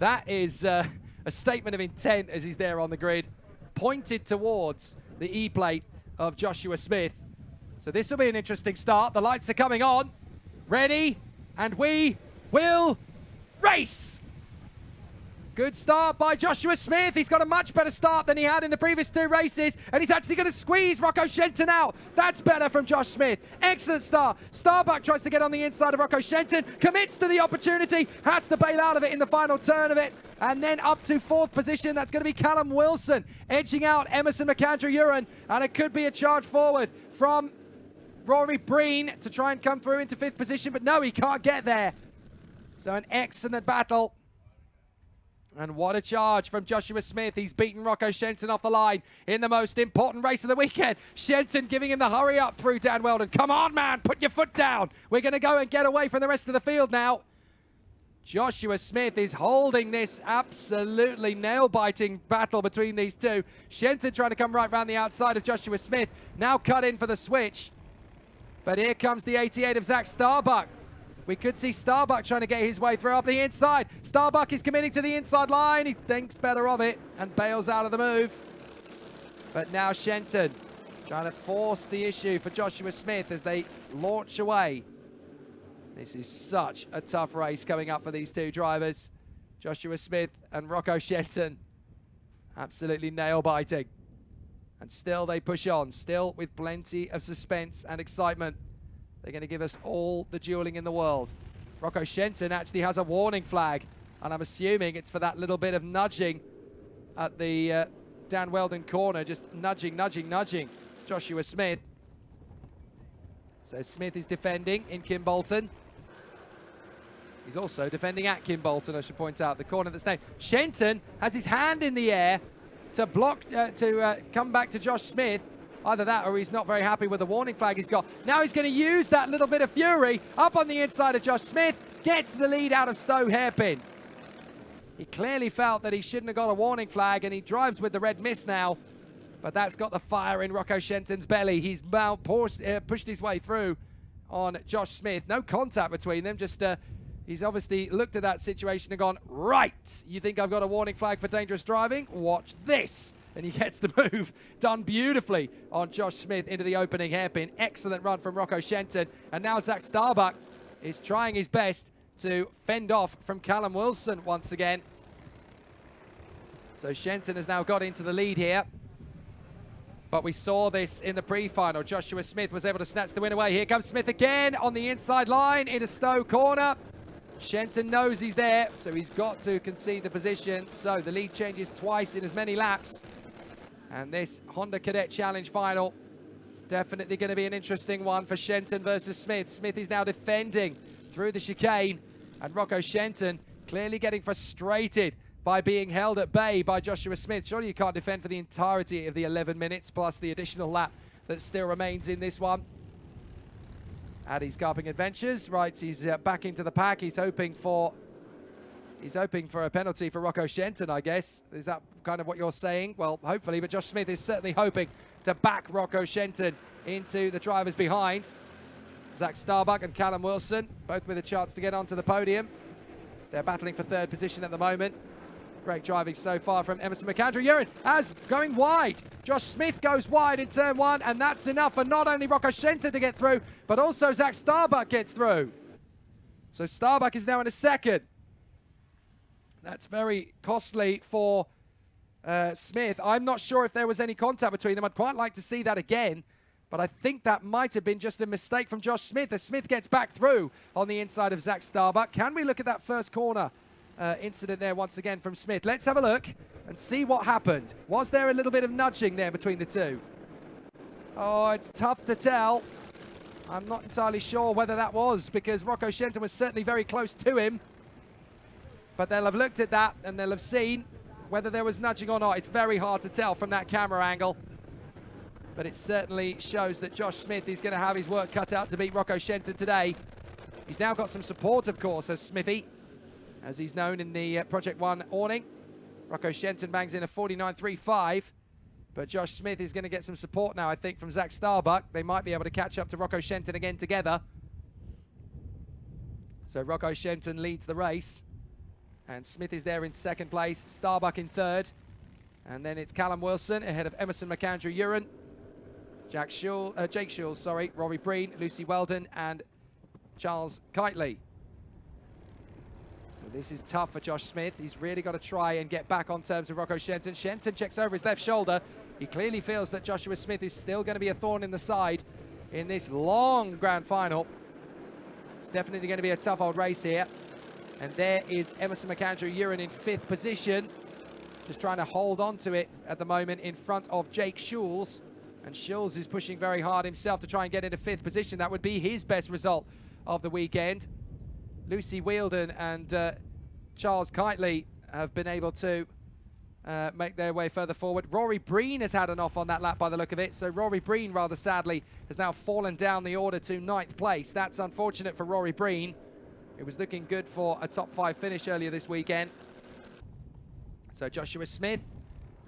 That is a statement of intent as he's there on the grid, pointed towards the E-plate of Joshua Smith. So this will be an interesting start. The lights are coming on. Ready, and we will race. Good start by Joshua Smith. He's got a much better start than he had in the previous 2 races, and he's actually going to squeeze Rocco Shenton out. That's better from Josh Smith. Excellent start. Starbuck tries to get on the inside of Rocco Shenton, commits to the opportunity, has to bail out of it in the final turn of it, and then up to 4th position. That's going to be Callum Wilson, edging out Emerson McAndrew-Uren, and it could be a charge forward from Rory Breen to try and come through into 5th position, but no, he can't get there. So an excellent battle. And what a charge from Joshua Smith. He's beaten Rocco Shenton off the line in the most important race of the weekend. Shenton giving him the hurry up through Dan Weldon. Come on, man, put your foot down. We're going to go and get away from the rest of the field now. Joshua Smith is holding this absolutely nail-biting battle between these two. Shenton trying to come right round the outside of Joshua Smith. Now cut in for the switch. But here comes the 88 of Zach Starbuck. We could see Starbuck trying to get his way through up the inside. Starbuck is committing to the inside line. He thinks better of it and bails out of the move. But now Shenton trying to force the issue for Joshua Smith as they launch away. This is such a tough race coming up for these two drivers. Joshua Smith and Rocco Shenton. Absolutely nail-biting. And still they push on, still with plenty of suspense and excitement. They're going to give us all the dueling in the world. Rocco Shenton actually has a warning flag, and I'm assuming it's for that little bit of nudging at the Dan Weldon corner, just nudging Joshua Smith. So Smith is defending in Kimbolton. He's also defending at Kimbolton, I should point out, the corner that's named. Shenton has his hand in the air to block, come back to Josh Smith. Either that or he's not very happy with the warning flag he's got. Now he's going to use that little bit of fury up on the inside of Josh Smith. Gets the lead out of Stowe Hairpin. He clearly felt that he shouldn't have got a warning flag, and he drives with the red mist now. But that's got the fire in Rocco Shenton's belly. He's pushed his way through on Josh Smith. No contact between them. Just he's obviously looked at that situation and gone, right, you think I've got a warning flag for dangerous driving? Watch this. And he gets the move done beautifully on Josh Smith into the opening hairpin. Excellent run from Rocco Shenton. And now Zach Starbuck is trying his best to fend off from Callum Wilson once again. So Shenton has now got into the lead here. But we saw this in the pre-final. Joshua Smith was able to snatch the win away. Here comes Smith again on the inside line into Stowe corner. Shenton knows he's there, so he's got to concede the position. So the lead changes twice in as many laps. And this Honda Cadet Challenge final, definitely going to be an interesting one for Shenton versus Smith. Smith is now defending through the chicane, and Rocco Shenton clearly getting frustrated by being held at bay by Joshua Smith. Surely you can't defend for the entirety of the 11 minutes plus the additional lap that still remains in this one. Addy's Carping Adventures writes he's back into the pack. He's hoping for a penalty for Rocco Shenton, I guess. Is that kind of what you're saying? Well, hopefully, but Josh Smith is certainly hoping to back Rocco Shenton into the drivers behind. Zach Starbuck and Callum Wilson, both with a chance to get onto the podium. They're battling for 3rd position at the moment. Great driving so far from Emerson McAndrew-Uren as going wide. Josh Smith goes wide in turn 1, and that's enough for not only Rocco Shenton to get through, but also Zach Starbuck gets through. So Starbuck is now in a 2nd. That's very costly for Smith. I'm not sure if there was any contact between them. I'd quite like to see that again, but I think that might have been just a mistake from Josh Smith as Smith gets back through on the inside of Zach Starbuck. Can we look at that first corner incident there once again from Smith? Let's have a look and see what happened. Was there a little bit of nudging there between the two? Oh, it's tough to tell. I'm not entirely sure whether that was, because Rocco Shenton was certainly very close to him. But they'll have looked at that and they'll have seen whether there was nudging or not. It's very hard to tell from that camera angle. But it certainly shows that Josh Smith is going to have his work cut out to beat Rocco Shenton today. He's now got some support, of course, as Smithy, as he's known in the Project 1 awning. Rocco Shenton bangs in a 49.35. But Josh Smith is going to get some support now, I think, from Zach Starbuck. They might be able to catch up to Rocco Shenton again together. So Rocco Shenton leads the race. And Smith is there in second place, Starbuck in third. And then it's Callum Wilson ahead of Emerson McAndrew-Uren, Jake Schules, Rory Breen, Lucy Weldon, and Charles Kitely. So this is tough for Josh Smith. He's really got to try and get back on terms with Rocco Shenton. Shenton checks over his left shoulder. He clearly feels that Joshua Smith is still going to be a thorn in the side in this long grand final. It's definitely going to be a tough old race here. And there is Emerson McAndrew-Uren in 5th position. Just trying to hold on to it at the moment in front of Jake Schules. And Schules is pushing very hard himself to try and get into 5th position. That would be his best result of the weekend. Lucy Weldon and Charles Kitely have been able to make their way further forward. Rory Breen has had an off on that lap by the look of it. So Rory Breen, rather sadly, has now fallen down the order to 9th place. That's unfortunate for Rory Breen. It was looking good for a top 5 finish earlier this weekend. So Joshua Smith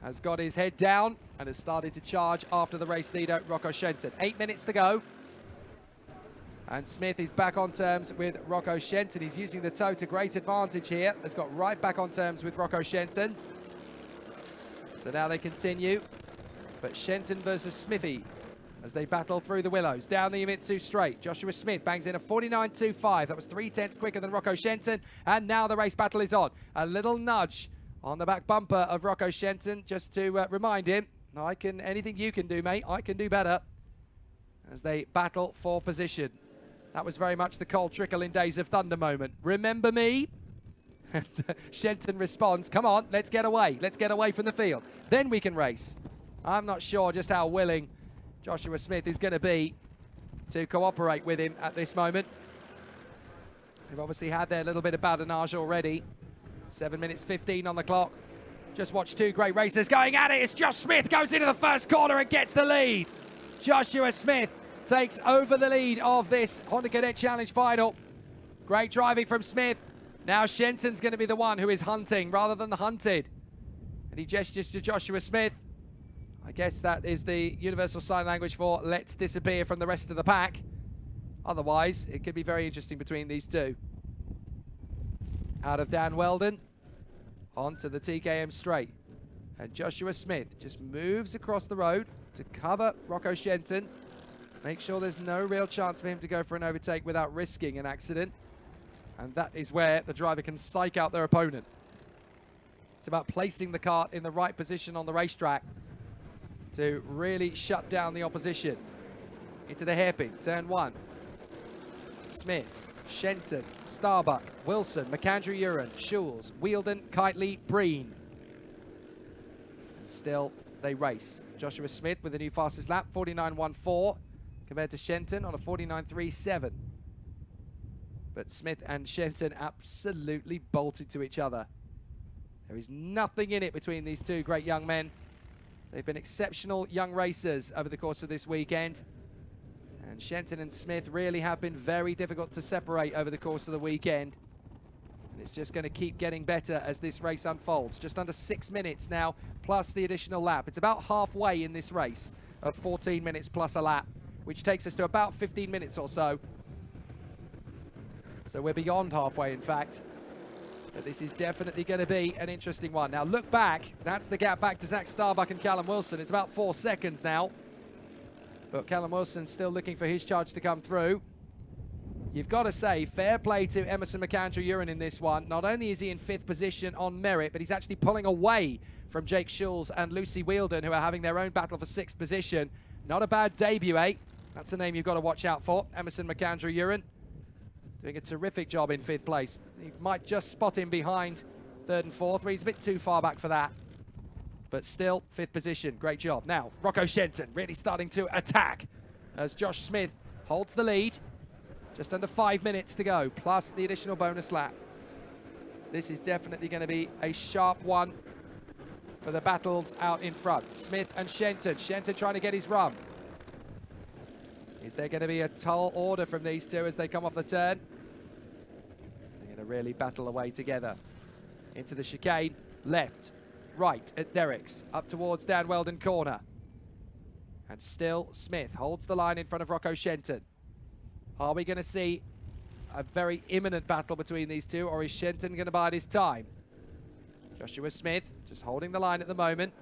has got his head down and has started to charge after the race leader, Rocco Shenton. 8 minutes to go. And Smith is back on terms with Rocco Shenton. He's using the toe to great advantage here. Has got right back on terms with Rocco Shenton. So now they continue. But Shenton versus Smithy as they battle through the willows. Down the Imitsu straight. Joshua Smith bangs in a 49.25. That was 3/10 quicker than Rocco Shenton. And now the race battle is on. A little nudge on the back bumper of Rocco Shenton just to remind him, anything you can do, mate, I can do better. As they battle for position. That was very much the Cole Trickle in Days of Thunder moment. Remember me? And Shenton responds, come on, let's get away. Let's get away from the field. Then we can race. I'm not sure just how willing Joshua Smith is going to be to cooperate with him at this moment. They've obviously had their little bit of badinage already. 7 minutes 15 on the clock. Just watched 2 great racers going at it. It's Josh Smith goes into the first corner and gets the lead. Joshua Smith takes over the lead of this Honda Cadet Challenge final. Great driving from Smith. Now Shenton's going to be the one who is hunting rather than the hunted. And he gestures to Joshua Smith. I guess that is the universal sign language for let's disappear from the rest of the pack. Otherwise, it could be very interesting between these two. Out of Dan Weldon, onto the TKM straight. And Joshua Smith just moves across the road to cover Rocco Shenton. Make sure there's no real chance for him to go for an overtake without risking an accident. And that is where the driver can psych out their opponent. It's about placing the kart in the right position on the racetrack to really shut down the opposition. Into the hairpin, turn 1. Smith, Shenton, Starbuck, Wilson, McAndrew-Uren, Schules, Weldon, Kitely, Breen. And still they race. Joshua Smith with the new fastest lap, 49.14, compared to Shenton on a 49.37. But Smith and Shenton absolutely bolted to each other. There is nothing in it between these two great young men. They've been exceptional young racers over the course of this weekend. And Shenton and Smith really have been very difficult to separate over the course of the weekend. And it's just going to keep getting better as this race unfolds. Just under 6 minutes now, plus the additional lap. It's about halfway in this race of 14 minutes plus a lap, which takes us to about 15 minutes or so. So we're beyond halfway, in fact. But this is definitely going to be an interesting one. Now look back. That's the gap back to Zach Starbuck and Callum Wilson. It's about 4 seconds now. But Callum Wilson's still looking for his charge to come through. You've got to say, fair play to Emerson McAndrew-Uren in this one. Not only is he in 5th position on merit, but he's actually pulling away from Jake Schules and Lucy Weldon, who are having their own battle for 6th position. Not a bad debut, eh? That's a name you've got to watch out for. Emerson McAndrew-Uren doing a terrific job in 5th place. He might just spot him behind 3rd and 4th, where he's a bit too far back for that. But still, 5th position. Great job. Now, Rocco Shenton really starting to attack as Josh Smith holds the lead. Just under 5 minutes to go, plus the additional bonus lap. This is definitely going to be a sharp one for the battles out in front. Smith and Shenton. Shenton trying to get his run. Is there going to be a tall order from these two as they come off the turn? They're going to really battle away together. Into the chicane, left, right at Derrick's, up towards Dan Weldon corner. And still Smith holds the line in front of Rocco Shenton. Are we going to see a very imminent battle between these two, or is Shenton going to bide his time? Joshua Smith just holding the line at the moment.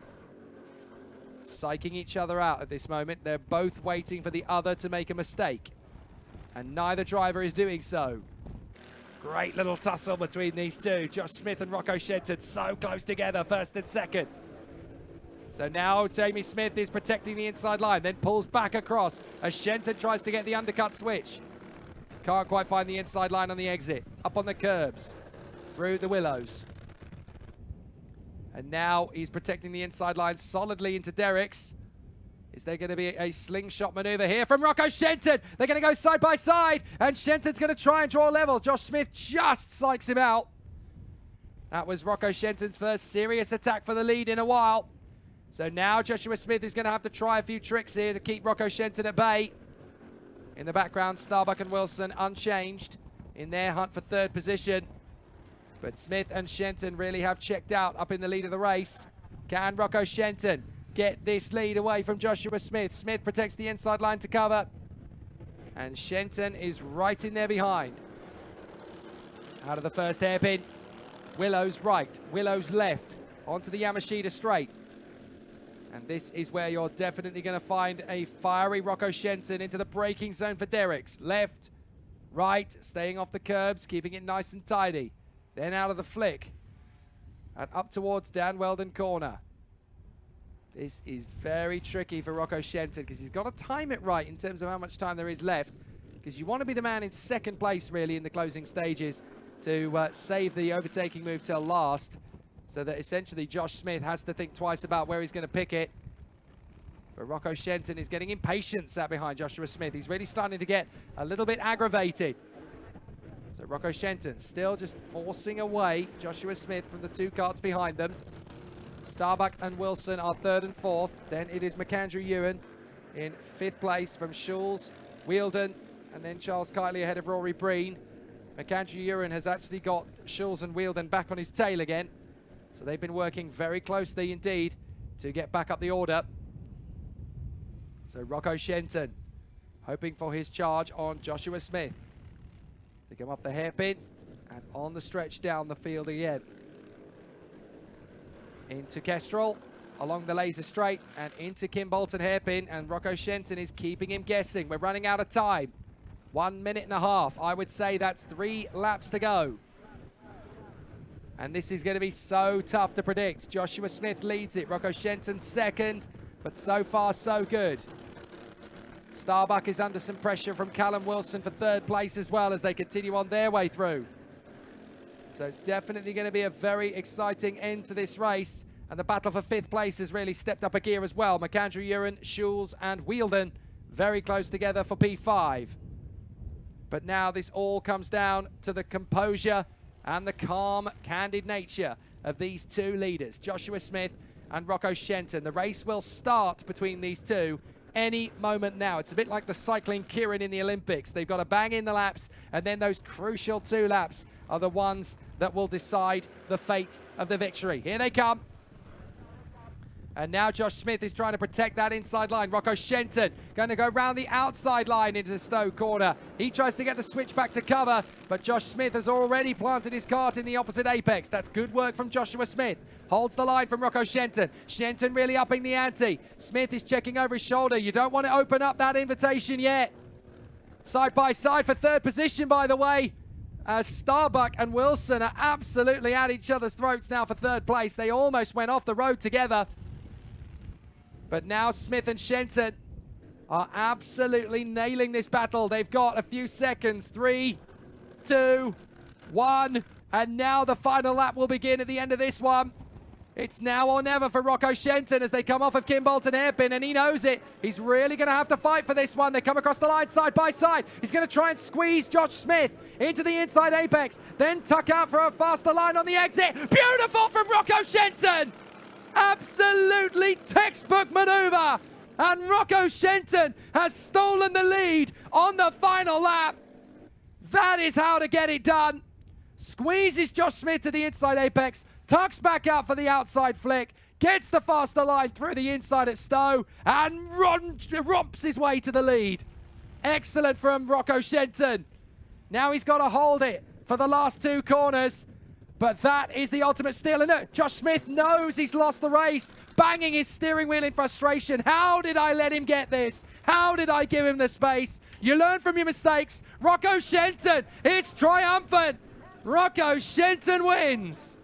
Psyching each other out at this moment. They're both waiting for the other to make a mistake. And neither driver is doing so. Great little tussle between these two. Josh Smith and Rocco Shenton so close together, first and second. So now Jamie Smith is protecting the inside line, then pulls back across as Shenton tries to get the undercut switch. Can't quite find the inside line on the exit. Up on the curbs, through the willows. And now he's protecting the inside line solidly into Derek's. Is there going to be a slingshot maneuver here from Rocco Shenton? They're going to go side by side, and Shenton's going to try and draw level. Josh Smith just psychs him out. That was Rocco Shenton's first serious attack for the lead in a while. So now Joshua Smith is going to have to try a few tricks here to keep Rocco Shenton at bay. In the background, Starbuck and Wilson unchanged in their hunt for third position. But Smith and Shenton really have checked out up in the lead of the race. Can Rocco Shenton get this lead away from Joshua Smith? Smith protects the inside line to cover. And Shenton is right in there behind. Out of the first hairpin. Willows right, Willows left. Onto the Yamashita straight. And this is where you're definitely going to find a fiery Rocco Shenton into the braking zone for Derek's. Left, right, staying off the curbs, keeping it nice and tidy. Then out of the flick. And up towards Dan Weldon corner. This is very tricky for Rocco Shenton because he's got to time it right in terms of how much time there is left. Because you want to be the man in second place, really, in the closing stages to save the overtaking move till last. So that essentially Josh Smith has to think twice about where he's going to pick it. But Rocco Shenton is getting impatient sat behind Joshua Smith. He's really starting to get a little bit aggravated. So Rocco Shenton still just forcing away Joshua Smith from the two karts behind them. Starbuck and Wilson are third and fourth. Then it is McAndrew Ewan in fifth place from Schulz, Wheeldon, and then Charles Kitely ahead of Rory Breen. McAndrew Ewan has actually got Schulz and Wheeldon back on his tail again. So they've been working very closely indeed to get back up the order. So Rocco Shenton hoping for his charge on Joshua Smith. They come off the hairpin and on the stretch down the field again. Into Kestrel, along the laser straight, and into Kimbolton hairpin, and Rocco Shenton is keeping him guessing. We're running out of time. 1 minute and a half. I would say that's 3 laps to go. And this is going to be so tough to predict. Joshua Smith leads it. Rocco Shenton second, but so far so good. Starbuck is under some pressure from Callum Wilson for third place as well as they continue on their way through. So it's definitely going to be a very exciting end to this race. And the battle for fifth place has really stepped up a gear as well. McAndrew Ewan, Schulz and Wheeldon very close together for P5. But now this all comes down to the composure and the calm, candid nature of these two leaders, Joshua Smith and Rocco Shenton. The race will start between these two any moment now. It's a bit like the cycling Kieran in the Olympics. They've got to bang in the laps, and then those crucial 2 laps are the ones that will decide the fate of the victory. Here they come. And now Josh Smith is trying to protect that inside line. Rocco Shenton going to go round the outside line into the Stowe corner. He tries to get the switch back to cover, but Josh Smith has already planted his kart in the opposite apex. That's good work from Joshua Smith. Holds the line from Rocco Shenton. Shenton really upping the ante. Smith is checking over his shoulder. You don't want to open up that invitation yet. Side by side for third position, by the way. As Starbuck and Wilson are absolutely at each other's throats now for third place. They almost went off the road together. But now Smith and Shenton are absolutely nailing this battle. They've got a few seconds. 3, 2, 1. And now the final lap will begin at the end of this one. It's now or never for Rocco Shenton as they come off of Kimbolton hairpin, and he knows it. He's really going to have to fight for this one. They come across the line side by side. He's going to try and squeeze Josh Smith into the inside apex, then tuck out for a faster line on the exit. Beautiful from Rocco Shenton! Absolutely textbook maneuver, and Rocco Shenton has stolen the lead on the final lap. That is how to get it done. Squeezes Josh Smith to the inside apex, tucks back out for the outside flick, gets the faster line through the inside at Stowe, and romps his way to the lead. Excellent from Rocco Shenton. Now he's got to hold it for the last 2 corners. But that is the ultimate steal. And look, Josh Smith knows he's lost the race, banging his steering wheel in frustration. How did I let him get this? How did I give him the space? You learn from your mistakes. Rocco Shenton is triumphant. Rocco Shenton wins.